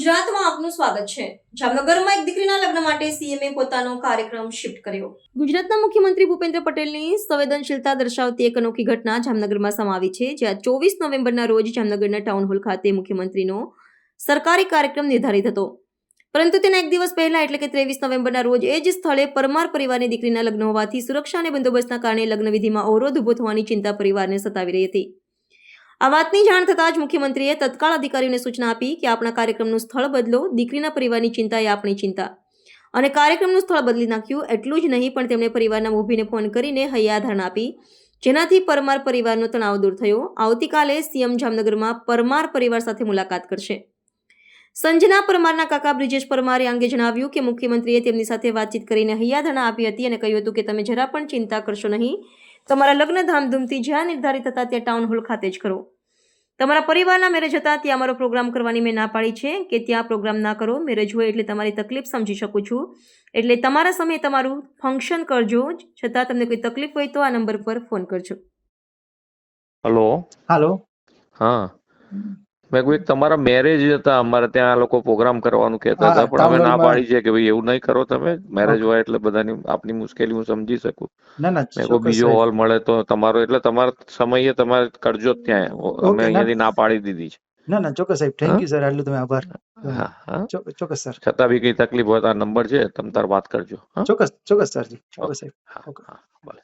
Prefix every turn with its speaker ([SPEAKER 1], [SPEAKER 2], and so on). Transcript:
[SPEAKER 1] ગુજરાતમાં આપનું સ્વાગત છે। જામનગરમાં એક દીકરીના લગ્ન માટે સીએમએ પોતાનો કાર્યક્રમ શિફ્ટ કર્યો। ગુજરાતના મુખ્યમંત્રી ભૂપેન્દ્ર પટેલની સંવેદનશીલતા દર્શાવતી એક અનોખી ઘટના જામનગરમાં સમાવી છે, જ્યાં 24 નવેમ્બરના રોજ જામનગરના ટાઉન હોલ ખાતે મુખ્યમંત્રીનો સરકારી કાર્યક્રમ નિર્ધારિત હતો, પરંતુ તેના એક દિવસ પહેલા એટલે કે 23 નવેમ્બરના રોજ એ જ સ્થળે પરમાર પરિવારની દીકરીના લગ્ન હોવાથી સુરક્ષા અને બંદોબસ્તના કારણે લગ્ન વિધિમાં અવરોધ ઊભો થવાની ચિંતા પરિવારને સતાવી રહી હતી। આ વાતની જાણ થતાં જ મુખ્યમંત્રીએ તત્કાળ અધિકારીઓને સૂચના આપી કે આપણા કાર્યક્રમનું સ્થળ બદલો, દીકરીના પરિવારની ચિંતા એ આપણી ચિંતા, અને કાર્યક્રમનું સ્થળ બદલી નાખ્યું। એટલું જ નહીં પણ તેમણે પરિવારના મોભીને ફોન કરીને હૈયાધારણા આપી, જેનાથી પરમાર પરિવારનો તણાવ દૂર થયો। આવતીકાલે સીએમ જામનગરમાં પરમાર પરિવાર સાથે મુલાકાત કરશે। સંજના પરમારના કાકા બ્રિજેશ પરમારે આ અંગે જણાવ્યું કે મુખ્યમંત્રીએ તેમની સાથે વાતચીત કરીને હૈયાધારણા આપી હતી અને કહ્યું હતું કે તમે જરા પણ ચિંતા કરશો નહીં, તમારા લગ્ન ધામધૂમથી જ્યાં નિર્ધારિત હતા ત્યાં ટાઉન હોલ ખાતે જ કરો। તમારા પરિવારના મેરેજ હતા ત્યાં અમારો પ્રોગ્રામ કરવાની મેં ના પાડી છે કે ત્યાં પ્રોગ્રામ ના કરો, મેરેજ હોય એટલે તમારી તકલીફ સમજી શકું છું, એટલે તમારા સમયે તમારું ફંક્શન કરજો, છતાં તમને કોઈ તકલીફ હોય તો આ નંબર પર ફોન કરજો।
[SPEAKER 2] હલો
[SPEAKER 3] હાલો
[SPEAKER 2] હા મેં કહ્યું તમારા મેરેજ હતા, અમારે ત્યાં આ લોકો પ્રોગ્રામ કરવાનું કહેતા
[SPEAKER 3] હા,
[SPEAKER 2] હતા, પણ અમે
[SPEAKER 3] ટાઉન
[SPEAKER 2] ના
[SPEAKER 3] હોલમાં.
[SPEAKER 2] પાડી છે કે ભાઈ એવું નહીં કરો, તમે મેરેજ
[SPEAKER 3] ઓકે.
[SPEAKER 2] હોય એટલે બધાની આપની મુશ્કેલી હું સમજી શકું।
[SPEAKER 3] ના ના
[SPEAKER 2] મેં કહ્યું
[SPEAKER 3] ચોક્કસ
[SPEAKER 2] બીજો
[SPEAKER 3] સાહેબ.
[SPEAKER 2] હોલ મળે તો તમારો, એટલે તમારા સમયે તમારે કરજો જ ત્યાં, અમે
[SPEAKER 3] ઓકે, ના
[SPEAKER 2] અહીંયાથી ના પાડી દીધી છે।
[SPEAKER 3] ના ના ચોક્કસ સાહેબ,
[SPEAKER 2] હા
[SPEAKER 3] થેન્ક યુ સર, આટલું તમે આભાર।
[SPEAKER 2] હા હા
[SPEAKER 3] ચોક્કસ સર,
[SPEAKER 2] છતાં બી કઈ તકલીફ હોય તો આ નંબર છે, તમે તાર વાત કરજો। હા
[SPEAKER 3] ચોક્કસ સરજી, ચોક્કસ
[SPEAKER 2] ઓકે
[SPEAKER 3] સાહેબ,
[SPEAKER 2] હા
[SPEAKER 3] ઓકે।
[SPEAKER 2] હા ભલે।